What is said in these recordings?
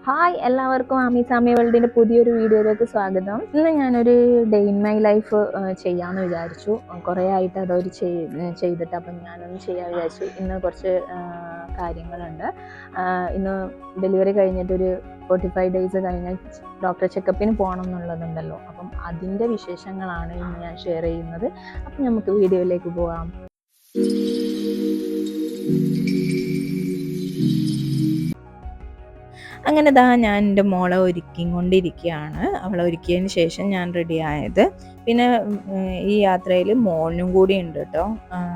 Hi എല്ലാവർക്കും ആമി സാമി വേൾഡിൻ്റെ പുതിയൊരു വീഡിയോയിലേക്ക് സ്വാഗതം. ഇന്ന് ഞാനൊരു ഡേ ഇൻ മൈ ലൈഫ് ചെയ്യാമെന്ന് വിചാരിച്ചു. കുറേ ആയിട്ട് അതൊരു ചെയ്തിട്ട് അപ്പം ഞാനൊന്ന് ചെയ്യാൻ വിചാരിച്ചു. ഇന്ന് കുറച്ച് കാര്യങ്ങളുണ്ട്. ഇന്ന് ഡെലിവറി കഴിഞ്ഞിട്ടൊരു 45 ഡേയ്സ് കഴിഞ്ഞ് ഡോക്ടർ ചെക്കപ്പിന് പോകണം എന്നുള്ളതുണ്ടല്ലോ. അപ്പം അതിൻ്റെ വിശേഷങ്ങളാണ് ഇന്ന് ഞാൻ ഷെയർ ചെയ്യുന്നത്. അപ്പം നമുക്ക് വീഡിയോയിലേക്ക് പോകാം. അങ്ങനെ ഞാൻ എൻ്റെ മോളെ ഒരുക്കിക്കൊണ്ടിരിക്കുകയാണ്. അവളെ ഒരുക്കിയതിന് ശേഷം ഞാൻ റെഡി ആയത്. പിന്നെ ഈ യാത്രയിൽ മോനും കൂടി ഉണ്ട് കേട്ടോ.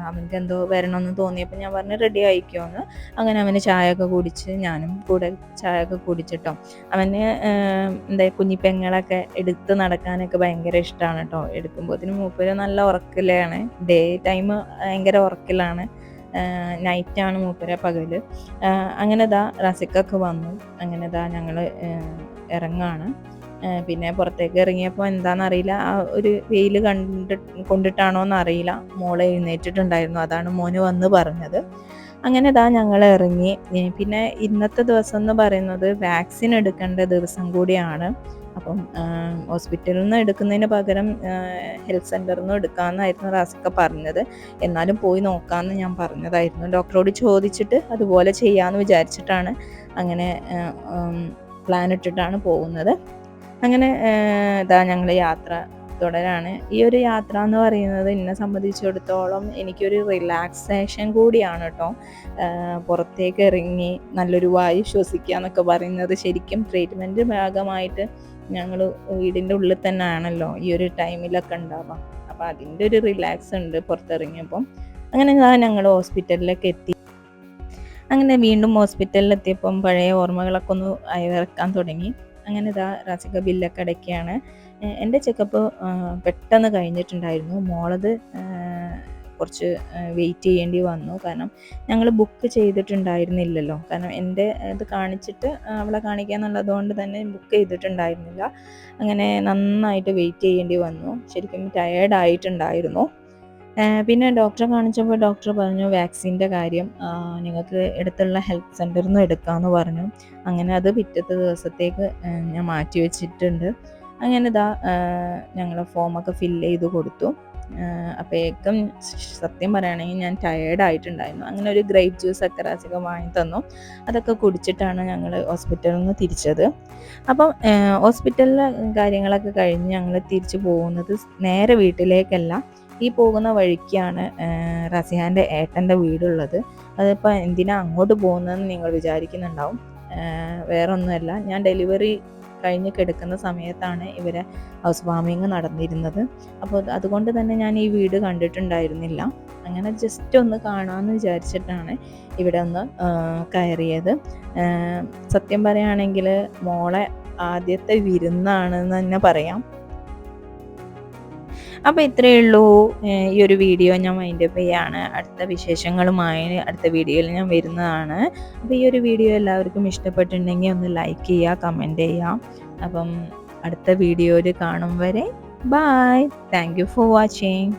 അവനക്ക് എന്തോ വരണമെന്ന് തോന്നിയപ്പോൾ ഞാൻ പറഞ്ഞു റെഡി ആയിക്കോന്ന്. അങ്ങനെ അവന് ചായയൊക്കെ കുടിച്ച് ഞാനും കൂടെ ചായയൊക്കെ കുടിച്ചിട്ടോ. അവന് എന്താ കുഞ്ഞിപ്പെങ്ങളൊക്കെ എടുത്ത് നടക്കാനൊക്കെ ഭയങ്കര ഇഷ്ടമാണ് കേട്ടോ. എടുക്കുമ്പോഴത്തേന് മൂപ്പര് നല്ല ഉറക്കിലാണ്. ഡേ ടൈം ഭയങ്കര ഉറക്കിലാണ്. നൈറ്റാണ് മൂപ്പര പകല്. അങ്ങനെ റസിക്കൊക്കെ വന്നു. അങ്ങനെ ഞങ്ങൾ ഇറങ്ങാണ്. പിന്നെ പുറത്തേക്ക് ഇറങ്ങിയപ്പോൾ എന്താണെന്നറിയില്ല, ആ ഒരു വെയിൽ കൊണ്ടിട്ടാണോ എന്നറിയില്ല, മോളെ എഴുന്നേറ്റിട്ടുണ്ടായിരുന്നു. അതാണ് മോന് വന്ന് പറഞ്ഞത്. അങ്ങനെ ഞങ്ങൾ ഇറങ്ങി. പിന്നെ ഇന്നത്തെ ദിവസം എന്ന് പറയുന്നത് വാക്സിൻ എടുക്കേണ്ട ദിവസം കൂടിയാണ്. അപ്പം ഹോസ്പിറ്റലിൽ നിന്ന് എടുക്കുന്നതിന് പകരം ഹെൽത്ത് സെൻ്ററിൽ നിന്ന് എടുക്കാമെന്നായിരുന്നു റാസിക്ക പറഞ്ഞത്. എന്നാലും പോയി നോക്കാമെന്ന് ഞാൻ പറഞ്ഞതായിരുന്നു. ഡോക്ടറോട് ചോദിച്ചിട്ട് അതുപോലെ ചെയ്യാമെന്ന് വിചാരിച്ചിട്ടാണ് അങ്ങനെ പ്ലാൻ ഇട്ടിട്ടാണ് പോകുന്നത്. അങ്ങനെ ഞങ്ങൾ യാത്ര തുടരാണ്. ഈ ഒരു യാത്ര എന്ന് പറയുന്നത് എന്നെ സംബന്ധിച്ചിടത്തോളം എനിക്കൊരു റിലാക്സേഷൻ കൂടിയാണ് കേട്ടോ. പുറത്തേക്ക് ഇറങ്ങി നല്ലൊരു വായു ശ്വസിക്കുക എന്നൊക്കെ പറയുന്നത് ശരിക്കും ട്രീറ്റ്മെൻറ്റ് ഭാഗമായിട്ട് ഞങ്ങൾ വീടിൻ്റെ ഉള്ളിൽ തന്നെ ആണല്ലോ ഈ ഒരു ടൈമിലൊക്കെ ഉണ്ടാവാം. അപ്പോൾ അതിൻ്റെ ഒരു റിലാക്സ് ഉണ്ട് പുറത്തിറങ്ങിയപ്പം. അങ്ങനെ ഞങ്ങൾ ഹോസ്പിറ്റലിലേക്ക് എത്തി. അങ്ങനെ വീണ്ടും ഹോസ്പിറ്റലിലെത്തിയപ്പം പഴയ ഓർമ്മകളൊക്കെ ഒന്ന് അയവിറക്കാൻ തുടങ്ങി. അങ്ങനെ റാസിക്ക ബില്ലൊക്കെ അടയ്ക്കുകയാണ്. എൻ്റെ ചെക്കപ്പ് പെട്ടെന്ന് കഴിഞ്ഞിട്ടുണ്ടായിരുന്നു. മോളത് കുറച്ച് വെയിറ്റ് ചെയ്യേണ്ടി വന്നു. കാരണം ഞങ്ങൾ ബുക്ക് ചെയ്തിട്ടുണ്ടായിരുന്നില്ലല്ലോ. കാരണം എൻ്റെ ഇത് കാണിച്ചിട്ട് അവളെ കാണിക്കുക എന്നുള്ളതുകൊണ്ട് തന്നെ ബുക്ക് ചെയ്തിട്ടുണ്ടായിരുന്നില്ല. അങ്ങനെ നന്നായിട്ട് വെയിറ്റ് ചെയ്യേണ്ടി വന്നു. ശരിക്കും ടയേർഡായിട്ടുണ്ടായിരുന്നു. പിന്നെ ഡോക്ടറെ കാണിച്ചപ്പോൾ ഡോക്ടർ പറഞ്ഞു വാക്സിൻ്റെ കാര്യം നിങ്ങൾക്ക് അടുത്തുള്ള ഹെൽത്ത് സെൻ്ററിൽ നിന്ന് എടുക്കാമെന്ന് പറഞ്ഞു. അങ്ങനെ അത് പിറ്റത്തെ ദിവസത്തേക്ക് ഞാൻ മാറ്റി വെച്ചിട്ടുണ്ട്. അങ്ങനെ ഞങ്ങൾ ഫോമൊക്കെ ഫില്ല് ചെയ്ത് കൊടുത്തു. അപ്പോഴേക്കും സത്യം പറയുകയാണെങ്കിൽ ഞാൻ ടയേർഡായിട്ടുണ്ടായിരുന്നു. അങ്ങനെ ഒരു ഗ്രേപ്പ് ജ്യൂസൊക്കെ റാസിക്ക വാങ്ങി തന്നു. അതൊക്കെ കുടിച്ചിട്ടാണ് ഞങ്ങൾ ഹോസ്പിറ്റലിൽ നിന്ന് തിരിച്ചത്. അപ്പം ഹോസ്പിറ്റലിലെ കാര്യങ്ങളൊക്കെ കഴിഞ്ഞ് ഞങ്ങൾ തിരിച്ചു പോകുന്നത് നേരെ വീട്ടിലേക്കല്ല, ഈ പോകുന്ന വഴിക്കാണ് റസിഹാൻ്റെ ഏട്ടൻ്റെ വീടുള്ളത്. അതിപ്പോൾ എന്തിനാ അങ്ങോട്ട് പോകുന്നതെന്ന് നിങ്ങൾ വിചാരിക്കുന്നുണ്ടാവും. വേറെ ഒന്നുമല്ല, ഞാൻ ഡെലിവറി കഴിഞ്ഞ് കിടക്കുന്ന സമയത്താണ് ഇവരെ ഹൗസ് വാമിങ് നടന്നിരുന്നത്. അപ്പോൾ അതുകൊണ്ട് തന്നെ ഞാൻ ഈ വീട് കണ്ടിട്ടുണ്ടായിരുന്നില്ല. അങ്ങനെ ജസ്റ്റ് ഒന്ന് കാണാമെന്ന് വിചാരിച്ചിട്ടാണ് ഇവിടെ ഒന്ന് കയറിയത്. സത്യം പറയുകയാണെങ്കിൽ മോളെ ആദ്യത്തെ വിരുന്നാണെന്ന് തന്നെ പറയാം. അപ്പോൾ ഇത്രയേ ഉള്ളൂ. ഈ ഒരു വീഡിയോ ഞാൻ വൈൻഡപ്പ് ചെയ്യാണ്. അടുത്ത വിശേഷങ്ങളുമായി അടുത്ത വീഡിയോയിൽ ഞാൻ വരുന്നതാണ്. അപ്പോൾ ഈ ഒരു വീഡിയോ എല്ലാവർക്കും ഇഷ്ടപ്പെട്ടിട്ടുണ്ടെങ്കിൽ ഒന്ന് ലൈക്ക് ചെയ്യുക, കമൻറ്റ് ചെയ്യുക. അപ്പം അടുത്ത വീഡിയോയിൽ കാണും വരെ bye. Thank you for watching.